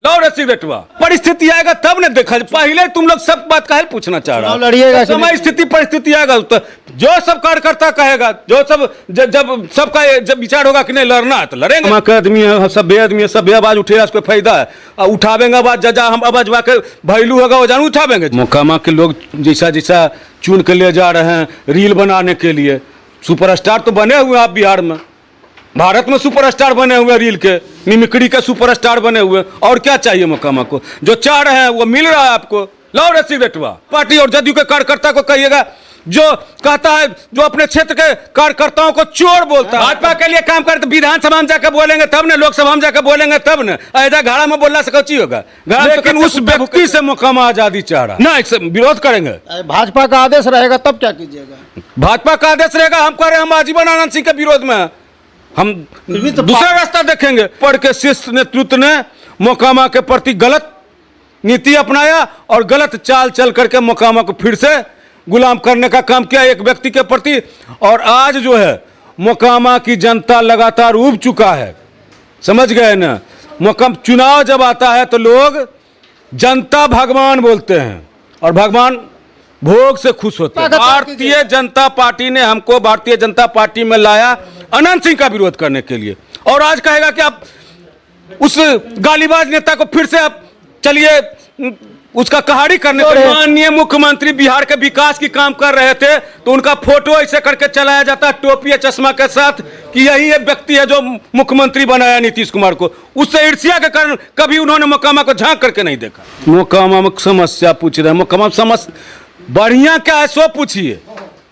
लो रे सिगरेटवा, परिस्थिति आएगा तब ने देखा। पहले तुम लोग सब बात काहे पूछना चाह रहा लड़िएगा तो समय स्थिति परिस्थिति आएगा तो जो सब कार्यकर्ता कहेगा, जो सब जब सबका जब विचार होगा कि नहीं लड़ना है तो लड़ेंगे। आदमी है, सभ्य आदमी है, सभ्य आवाज उठेगा, उसको फायदा है। उठावेंगे आवाज, जजा हम आवाज के भैलू होगा वो जानू उठावेंगे। मोकामा के लोग जैसा जैसा चुन के ले जा रहे हैं रील बनाने के लिए, सुपरस्टार तो बने हुए आप बिहार में, भारत में सुपरस्टार बने हुए, रील के मिमिक्री के सुपरस्टार बने हुए। और क्या चाहिए मोकामा को? जो चाह रहे हैं वो मिल रहा है आपको। लो रे सिगरेटवा, पार्टी और जदयू के कार्यकर्ता को कहिएगा जो कहता है, जो अपने क्षेत्र के कार्यकर्ताओं को चोर बोलता है। भाजपा के लिए काम करते विधानसभा में जाकर बोलेंगे तब न, लोकसभा में जाकर बोलेंगे तब न। ऐसा घाड़ा में बोलना से कच्ची होगा। लेकिन उस व्यक्ति से मोकामा आजादी चाह रहा ना, विरोध करेंगे। भाजपा का आदेश रहेगा तब क्या कीजिएगा? भाजपा का आदेश रहेगा, हम कह रहे हैं हम आजीवन आनंद सिंह के विरोध में, हम तो दूसरा रास्ता देखेंगे। पढ़ के शीर्ष नेतृत्व ने मोकामा के प्रति गलत नीति अपनाया और गलत चाल चल करके मोकामा को फिर से गुलाम करने का काम किया एक व्यक्ति के प्रति। और आज जो है मोकामा की जनता लगातार उब चुका है, समझ गए ना। मोकामा चुनाव जब आता है तो लोग जनता भगवान बोलते हैं और भगवान भोग से खुश होते हैं। भारतीय जनता पार्टी ने हमको भारतीय जनता पार्टी में लाया अनंत सिंह का विरोध करने के लिए, और आज कहेगा कि आप उस गालीबाज नेता को फिर से आप चलिए उसका कहाड़ी करने के लिए। माननीय मुख्यमंत्री बिहार के विकास की काम कर रहे थे तो उनका फोटो ऐसे करके चलाया जाता टोपी या चश्मा के साथ कि यही एक व्यक्ति है जो मुख्यमंत्री बनाया नीतीश कुमार को। उससे ईर्ष्या के कारण कभी उन्होंने मोकामा को झांक करके नहीं देखा। मोकामा में समस्या पूछ रहे हैं, मोकामा समस्या बढ़िया क्या है सो पूछिए।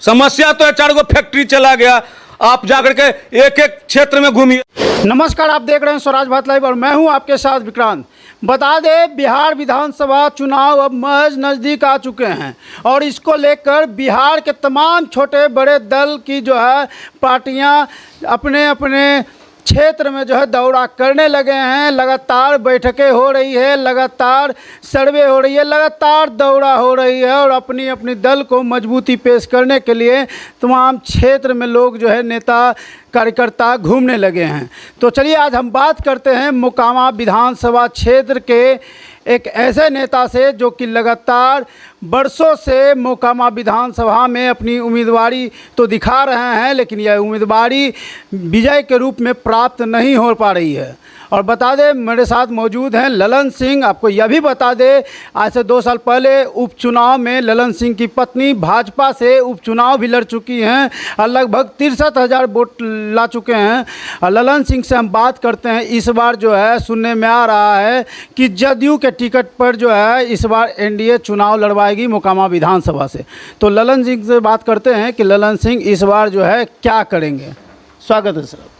समस्या तो है 4 गो फैक्ट्री चला गया, आप जाकर के एक एक क्षेत्र में घूमिए। नमस्कार, आप देख रहे हैं स्वराज भारत लाइव और मैं हूं आपके साथ विक्रांत। बता दें, बिहार विधानसभा चुनाव अब महज नज़दीक आ चुके हैं और इसको लेकर बिहार के तमाम छोटे बड़े दल की जो है पार्टियां अपने अपने क्षेत्र में जो है दौरा करने लगे हैं। लगातार बैठकें हो रही है, लगातार सर्वे हो रही है, लगातार दौरा हो रही है और अपनी अपनी दल को मजबूती पेश करने के लिए तमाम क्षेत्र में लोग जो है नेता कार्यकर्ता घूमने लगे हैं। तो चलिए आज हम बात करते हैं मोकामा विधानसभा क्षेत्र के एक ऐसे नेता से जो कि लगातार बरसों से मोकामा विधानसभा में अपनी उम्मीदवारी तो दिखा रहे हैं, लेकिन यह उम्मीदवारी विजय के रूप में प्राप्त नहीं हो पा रही है। और बता दें, मेरे साथ मौजूद हैं ललन सिंह। आपको यह भी बता दें, आज से 2 साल पहले उपचुनाव में ललन सिंह की पत्नी भाजपा से उपचुनाव भी लड़ चुकी हैं और लगभग 63,000 वोट ला चुके हैं। और ललन सिंह से हम बात करते हैं। इस बार जो है सुनने में आ रहा है कि जदयू के टिकट पर जो है इस बार एनडीए चुनाव लड़वाएगी मोकामा विधानसभा से। तो ललन सिंह से बात करते हैं कि ललन सिंह इस बार जो है क्या करेंगे। स्वागत है सर आपका।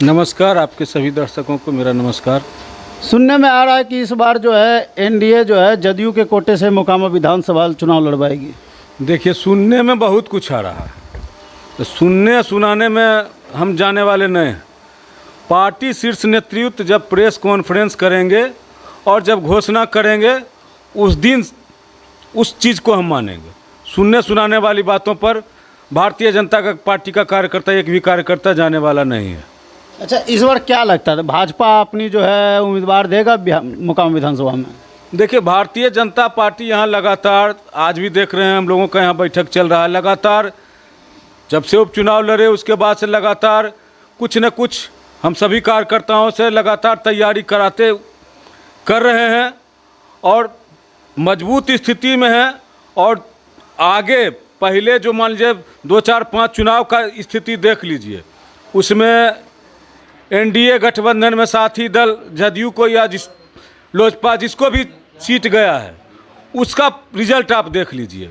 नमस्कार, आपके सभी दर्शकों को मेरा नमस्कार। सुनने में आ रहा है कि इस बार जो है एनडीए जो है जदयू के कोटे से मोकामा विधानसभा चुनाव लड़वाएगी। देखिए, सुनने में बहुत कुछ आ रहा है, तो सुनने सुनाने में हम जाने वाले नहीं हैं। पार्टी शीर्ष नेतृत्व जब प्रेस कॉन्फ्रेंस करेंगे और जब घोषणा करेंगे उस दिन उस चीज़ को हम मानेंगे। सुनने सुनाने वाली बातों पर भारतीय जनता पार्टी का कार्यकर्ता एक भी कार्यकर्ता जाने वाला नहीं है। अच्छा, इस बार क्या लगता है भाजपा अपनी जो है उम्मीदवार देगा मोकामा विधानसभा में? देखिए, भारतीय जनता पार्टी यहाँ लगातार, आज भी देख रहे हैं हम लोगों का यहाँ बैठक चल रहा है, लगातार जब से उपचुनाव लड़े उसके बाद से लगातार कुछ न कुछ हम सभी कार्यकर्ताओं से लगातार तैयारी कराते कर रहे हैं और मजबूत स्थिति में है। और आगे पहले जो मान लीजिए 2, 4, 5 चुनाव का स्थिति देख लीजिए, उसमें एनडीए गठबंधन में साथी दल जदयू को या लोजपा जिसको भी सीट गया है उसका रिजल्ट आप देख लीजिए।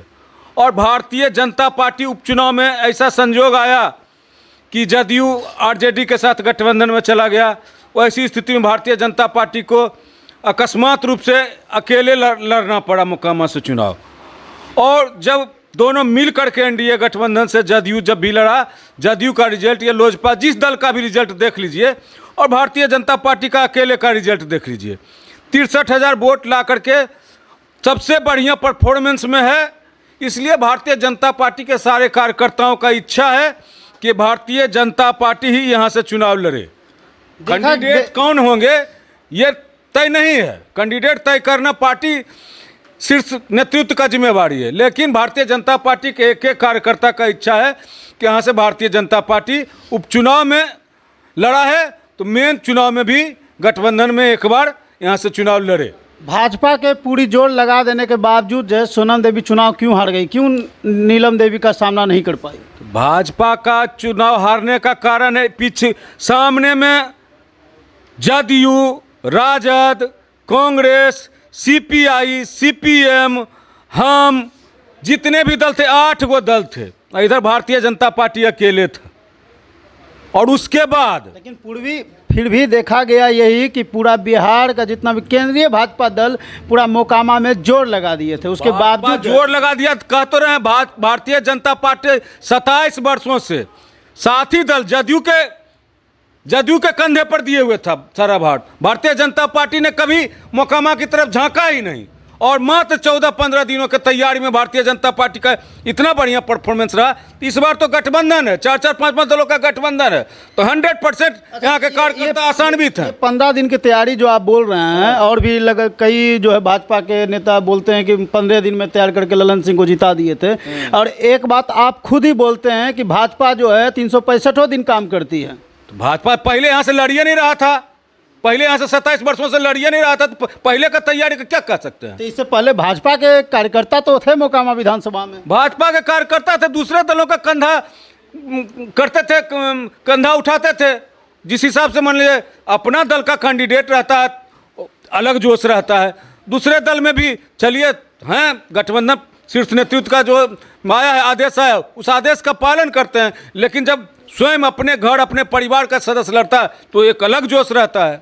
और भारतीय जनता पार्टी उपचुनाव में ऐसा संजोग आया कि जदयू आरजेडी के साथ गठबंधन में चला गया। वैसी स्थिति में भारतीय जनता पार्टी को अकस्मात रूप से अकेले लड़ना पड़ा मोकामा से चुनाव। और जब दोनों मिल करके एनडीए गठबंधन से जदयू जब भी लड़ा, जदयू का रिजल्ट या लोजपा जिस दल का भी रिजल्ट देख लीजिए और भारतीय जनता पार्टी का अकेले का रिजल्ट देख लीजिए, 63,000 वोट ला करके सबसे बढ़िया परफॉर्मेंस में है। इसलिए भारतीय जनता पार्टी के सारे कार्यकर्ताओं का इच्छा है कि भारतीय जनता पार्टी ही यहाँ से चुनाव लड़े। कैंडिडेट कौन होंगे ये तय नहीं है। कैंडिडेट तय करना पार्टी शीर्ष नेतृत्व का जिम्मेवारी है, लेकिन भारतीय जनता पार्टी के एक एक कार्यकर्ता का इच्छा है कि यहाँ से भारतीय जनता पार्टी उपचुनाव में लड़ा है तो मेन चुनाव में भी गठबंधन में एक बार यहाँ से चुनाव लड़े। भाजपा के पूरी जोर लगा देने के बावजूद जो है सोनम देवी चुनाव क्यों हार गई, क्यों नीलम देवी का सामना नहीं कर पाई? भाजपा का चुनाव हारने का कारण है पीछे सामने में जदयू, राजद, कांग्रेस, सीपीआई, सीपीएम, हम जितने भी दल थे 8 गो दल थे, इधर भारतीय जनता पार्टी अकेले था। और उसके बाद लेकिन पूर्वी फिर भी देखा गया यही कि पूरा बिहार का जितना भी केंद्रीय भाजपा दल पूरा मोकामा में जोर लगा दिए थे, उसके बावजूद जोर लगा दिया। कह तो रहे भारतीय जनता पार्टी 27 वर्षों से साथी दल जदयू के कंधे पर दिए हुए था सारा भार। भारतीय जनता पार्टी ने कभी मोकामा की तरफ झांका ही नहीं, और मात्र 14-15 दिनों के तैयारी में भारतीय जनता पार्टी का इतना बढ़िया परफॉर्मेंस रहा। इस बार तो गठबंधन है, 4-4, 5-5 दलों का गठबंधन है, तो 100% यहाँ के कार्यकर्ता आसान्वित हैं। 15 दिन की तैयारी जो आप बोल रहे हैं, और भी कई जो है भाजपा के नेता बोलते हैं कि 15 दिन में तैयार करके ललन सिंह को जिता दिए थे। और एक बात आप खुद ही बोलते हैं कि भाजपा जो है 365 दिन काम करती है। तो भाजपा पहले यहाँ से लड़िए नहीं रहा था, पहले यहाँ से 27 वर्षों से लड़िए नहीं रहा था, तो पहले का तैयारी का क्या कह सकते हैं? तो इससे पहले भाजपा के कार्यकर्ता तो थे मोकामा विधानसभा में, भाजपा के कार्यकर्ता थे, दूसरे दलों का कंधा करते थे, कंधा उठाते थे। जिस हिसाब से मान लीजिए अपना दल का कैंडिडेट रहता है अलग जोश रहता है, दूसरे दल में भी चलिए हैं गठबंधन शीर्ष नेतृत्व का जो आया है आदेश है उस आदेश का पालन करते हैं, लेकिन जब स्वयं अपने घर अपने परिवार का सदस्य लड़ता है तो एक अलग जोश रहता है।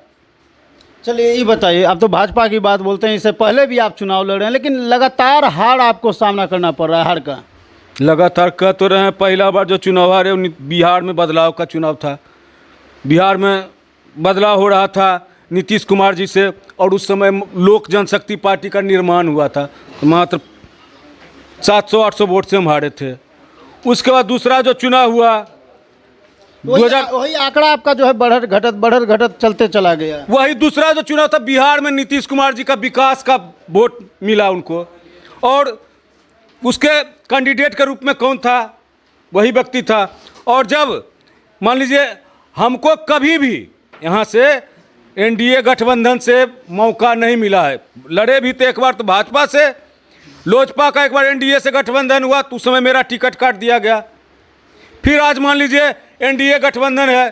चलिए ये बताइए, आप तो भाजपा की बात बोलते हैं, इससे पहले भी आप चुनाव लड़ रहे हैं, लेकिन लगातार हार आपको सामना करना पड़ रहा है। हार का लगातार कह तो रहे हैं, पहला बार जो चुनाव हारे बिहार में बदलाव का चुनाव था, बिहार में बदलाव हो रहा था नीतीश कुमार जी से, और उस समय लोक जनशक्ति पार्टी का निर्माण हुआ था, तो मात्र 700-800 वोट से हम हारे थे। उसके बाद दूसरा जो चुनाव हुआ वही आंकड़ा आपका जो है बढ़त घटत चलते चला गया। वही दूसरा जो चुनाव था बिहार में नीतीश कुमार जी का विकास का वोट मिला उनको, और उसके कैंडिडेट के रूप में कौन था? वही व्यक्ति था। और जब मान लीजिए हमको कभी भी यहाँ से एनडीए गठबंधन से मौका नहीं मिला है, लड़े भी थे एक बार तो भाजपा से, लोजपा का एक बार एनडीए से गठबंधन हुआ तो उस समय मेरा टिकट काट दिया गया। फिर आज मान लीजिए एनडीए गठबंधन है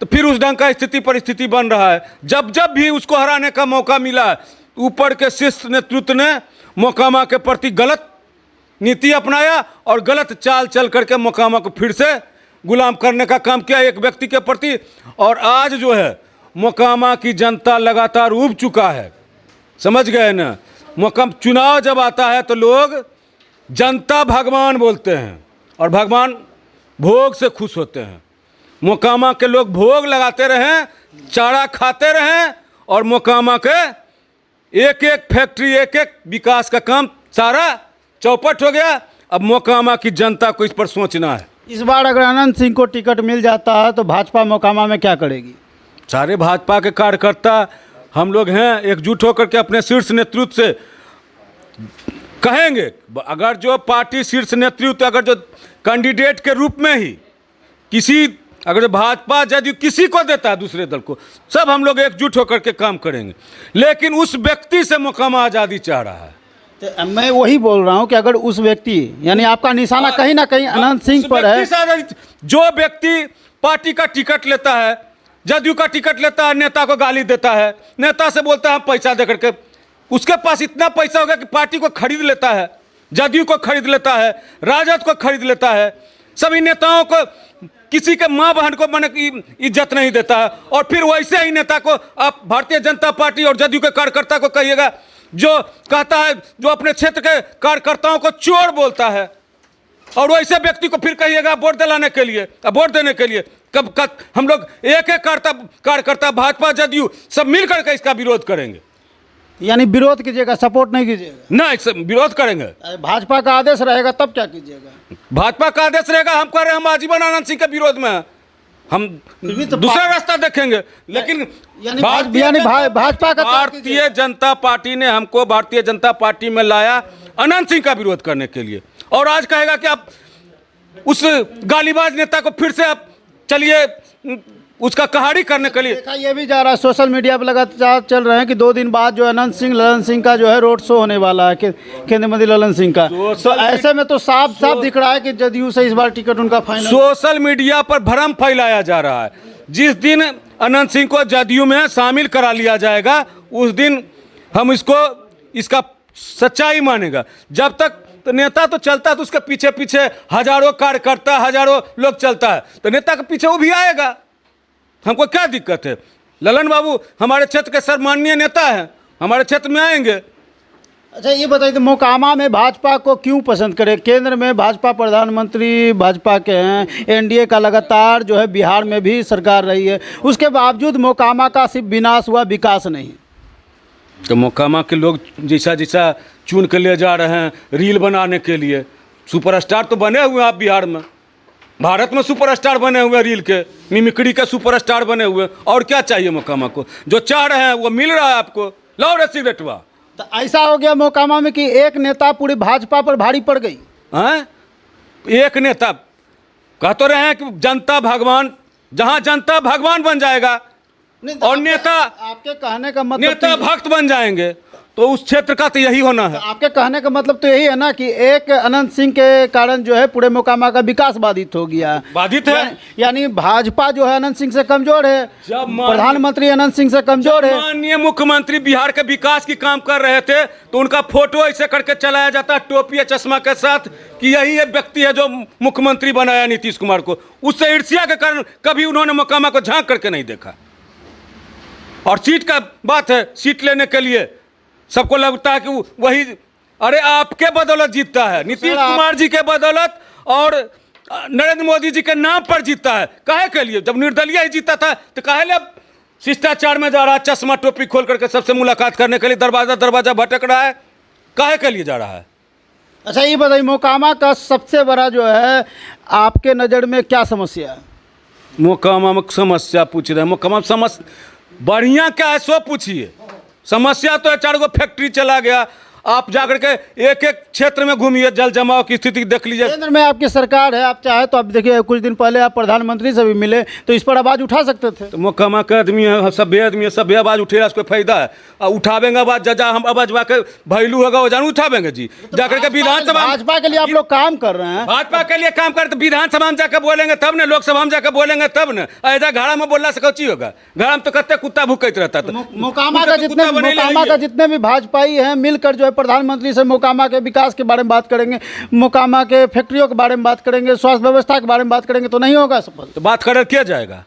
तो फिर उस ढंग का स्थिति परिस्थिति बन रहा है। जब जब भी उसको हराने का मौका मिला है, ऊपर के शीर्ष नेतृत्व ने मोकामा के प्रति गलत नीति अपनाया और गलत चाल चल करके मोकामा को फिर से गुलाम करने का काम किया एक व्यक्ति के प्रति। और आज जो है मोकामा की जनता लगातार उब चुका है, समझ गए ना। चुनाव जब आता है तो लोग जनता भगवान बोलते हैं और भगवान भोग से खुश होते हैं। मोकामा के लोग भोग लगाते रहें, चारा खाते रहें, और मोकामा के एक एक फैक्ट्री एक एक विकास का काम सारा चौपट हो गया। अब मोकामा की जनता को इस पर सोचना है। इस बार अगर अनंत सिंह को टिकट मिल जाता है तो भाजपा मोकामा में क्या करेगी? सारे भाजपा के कार्यकर्ता हम लोग हैं एकजुट होकर के अपने शीर्ष नेतृत्व से कहेंगे, अगर जो पार्टी शीर्ष नेतृत्व अगर जो कैंडिडेट के रूप में ही किसी अगर भाजपा जदयू किसी को देता है दूसरे दल को, सब हम लोग एकजुट होकर के काम करेंगे। लेकिन उस व्यक्ति से मोकामा आज़ादी चाह रहा है। तो मैं वही बोल रहा हूं कि अगर उस व्यक्ति यानी आपका निशाना कहीं ना कहीं अनंत सिंह पर है। जो व्यक्ति पार्टी का टिकट लेता है, जदयू का टिकट लेता है, नेता को गाली देता है, नेता से बोलता है हम पैसा दे करके, उसके पास इतना पैसा हो गया कि पार्टी को खरीद लेता है, जदयू को खरीद लेता है, राजद को खरीद लेता है, सभी नेताओं को, किसी के माँ बहन को मन की इज्जत नहीं देता है। और फिर वैसे ही नेता को आप भारतीय जनता पार्टी और जदयू के कार्यकर्ता को कहिएगा जो कहता है, जो अपने क्षेत्र के कार्यकर्ताओं को चोर बोलता है, और वैसे व्यक्ति को फिर कहिएगा वोट दिलाने के लिए, वोट देने के लिए। कब हम लोग एक एक कार्यकर्ता भाजपा जदयू सब मिल करके इसका विरोध करेंगे। यानी विरोध कीजिएगा, सपोर्ट नहीं कीजिएगा? नहीं, विरोध करेंगे। भाजपा का आदेश रहेगा तब क्या कीजिएगा? भाजपा का आदेश रहेगा, हम कह रहे हैं हम आजीवन आनंद सिंह के विरोध में हैं। हम भी तो दूसरा रास्ता देखेंगे। लेकिन यानी भाजपा का भारतीय जनता पार्टी ने हमको भारतीय जनता पार्टी में लाया अनंत सिंह का विरोध करने के लिए, और आज कहेगा कि आप उस गालीबाज नेता को फिर से आप चलिए उसका कहाड़ी करने के लिए। देखा ये भी जा रहा है, सोशल मीडिया पर लगातार चल रहे हैं कि 2 दिन बाद जो अनंत सिंह ललन सिंह का जो है रोड शो होने वाला है केंद्रीय मंत्री ललन सिंह का। तो ऐसे में तो साफ साफ दिख रहा है कि जदयू से इस बार टिकट उनका फाइनल। सोशल मीडिया पर भ्रम फैलाया जा रहा है। जिस दिन अनंत सिंह को जदयू में शामिल करा लिया जाएगा उस दिन हम इसका सच्चाई मानेगा। जब तक तो नेता तो चलता है तो उसके पीछे पीछे हजारों कार्यकर्ता हजारों लोग चलता है, तो नेता के पीछे वो भी आएगा। हमको क्या दिक्कत है? ललन बाबू हमारे क्षेत्र के सम्माननीय नेता हैं, हमारे क्षेत्र में आएंगे। अच्छा ये बताइए, तो मोकामा में भाजपा को क्यों पसंद करे? केंद्र में भाजपा प्रधानमंत्री भाजपा के हैं, एनडीए का लगातार जो है बिहार में भी सरकार रही है, उसके बावजूद मोकामा का सिर्फ विनाश हुआ, विकास नहीं। तो मोकामा के लोग जैसा जैसा चुन के ले जा रहे हैं रील बनाने के लिए, सुपरस्टार तो बने हुए हैं आप बिहार में, भारत में सुपरस्टार बने हुए रील के, मिमिक्री के सुपरस्टार बने हुए। और क्या चाहिए मोकामा को? जो चाह रहे हैं वो मिल रहा है आपको। लाओ रे सिगरेटवा। तो ऐसा हो गया मोकामा में कि एक नेता पूरी भाजपा पर भारी पड़ गई। हैं? एक नेता कह तो रहे हैं कि जनता भगवान, जहां जनता भगवान बन जाएगा और नेता आपके कहने का मतलब नेता भक्त बन जाएंगे, तो उस क्षेत्र का तो यही होना है। आपके कहने का मतलब तो यही है ना कि एक अनंत सिंह के कारण जो है पूरे मोकामा का विकास बाधित हो गया। बाधित है यानी भाजपा जो है अनंत सिंह से कमजोर है, प्रधानमंत्री अनंत सिंह से कमजोर है। माननीय मुख्यमंत्री बिहार के विकास की काम कर रहे थे तो उनका फोटो ऐसे करके चलाया जाता टोपी या चश्मा के साथ कि यही एक व्यक्ति है जो मुख्यमंत्री बनाया नीतीश कुमार को। उससे ईर्ष्या के कारण कभी उन्होंने मोकामा को झांक करके नहीं देखा। और सीट का बात है, सीट लेने के लिए सबको लगता है कि वही, अरे आपके बदौलत जीतता है, नीतीश कुमार जी के बदौलत और नरेंद्र मोदी जी के नाम पर जीतता है। काहे के लिए? जब निर्दलीय ही जीता था तो काहे ले अब शिष्टाचार में जा रहा है, चश्मा टोपी खोल करके सबसे मुलाकात करने के लिए दरवाजा दरवाजा भटक रहा है? काहे के लिए जा रहा है? अच्छा ये बताइए, मोकामा का सबसे बड़ा जो है आपके नज़र में क्या समस्या है? मोकामा में समस्या पूछ रहे हैं। मोकामा में समस्या बढ़िया क्या है सो पूछिए। समस्या तो है 4 गो फैक्ट्री चला गया। आप जाकर के एक एक क्षेत्र में घूमिए, जल जमाव की स्थिति देख लीजिए। केंद्र में आपकी सरकार है, आप चाहे तो आप देखिए कुछ दिन पहले आप प्रधानमंत्री से भी मिले तो इस पर आवाज़ उठा सकते थे। तो मोकामा का आदमी है, सभ्य आदमी है, सभ्य आवाज़ उठेगा उसको फायदा है। उठावेंगे आवाज़, जजा हम आवाज़ के वैल्यू होगा वो जानू उठावेंगे जी। जाकर के विधानसभा, भाजपा के लिए आप लोग काम कर रहे हैं, भाजपा के लिए काम करते, विधानसभा में जाकर बोलेंगे तब न, लोकसभा में जाकर बोलेंगे तब न। ऐसा घड़ा में बोलना से कौची होगा? घड़ा में तो कत्ते कुत्ता भूकत रहता था। मोकामा का जितने भी भाजपाई हैं मिलकर जो है प्रधानमंत्री से मोकामा के विकास के बारे में बात करेंगे, मोकामा के फैक्ट्रियों के बारे में बात करेंगे, स्वास्थ्य व्यवस्था के बारे में बात करेंगे, तो नहीं होगा सफल। तो बात कर किया जाएगा?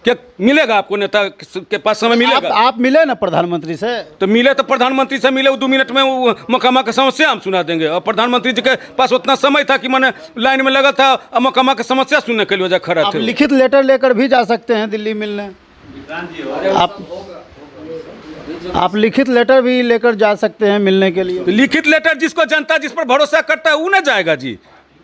क्या मिलेगा आपको? नेता के पास समय मिलेगा? आप मिले ना प्रधानमंत्री से, तो मिले तो प्रधानमंत्री से मिले, 2 मिनट में वो मोकामा की समस्या हम सुना देंगे। और प्रधानमंत्री जी के पास उतना समय था कि मैंने लाइन में लगा था और मोकामा की समस्या सुनने के लिए वजह खड़ा थे। लिखित लेटर लेकर भी जा सकते हैं दिल्ली मिलने। आप लिखित लेटर भी लेकर जा सकते हैं मिलने के लिए। लिखित लेटर जिसको जनता जिस पर भरोसा करता है वो ना जाएगा जी,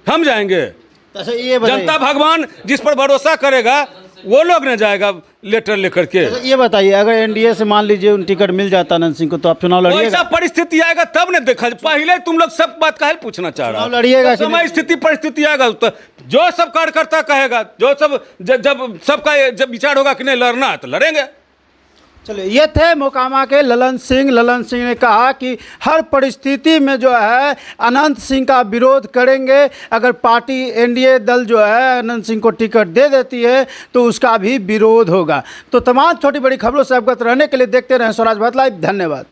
हम जाएंगे। अच्छा ये जनता भगवान जिस पर भरोसा करेगा वो लोग न जाएगा लेटर लेकर के। ये बताइए, अगर एनडीए से मान लीजिए उन टिकट मिल जाता अनंत सिंह को तो आप चुनाव लड़िएगा? ऐसा परिस्थिति आएगा तब ने देखा। पहले तुम लोग सब बात काहे पूछना चाह रहा है? लड़िएगा? समय स्थिति परिस्थिति आएगा तो जो सब कार्यकर्ता कहेगा, जो सब जब सबका जब विचार होगा कि नहीं लड़ना है तो लड़ेंगे। चलिए, ये थे मोकामा के ललन सिंह। ललन सिंह ने कहा कि हर परिस्थिति में जो है अनंत सिंह का विरोध करेंगे। अगर पार्टी एनडीए दल जो है अनंत सिंह को टिकट दे देती है तो उसका भी विरोध होगा। तो तमाम छोटी बड़ी खबरों से अवगत रहने के लिए देखते रहें स्वराज भारत लाइव। धन्यवाद।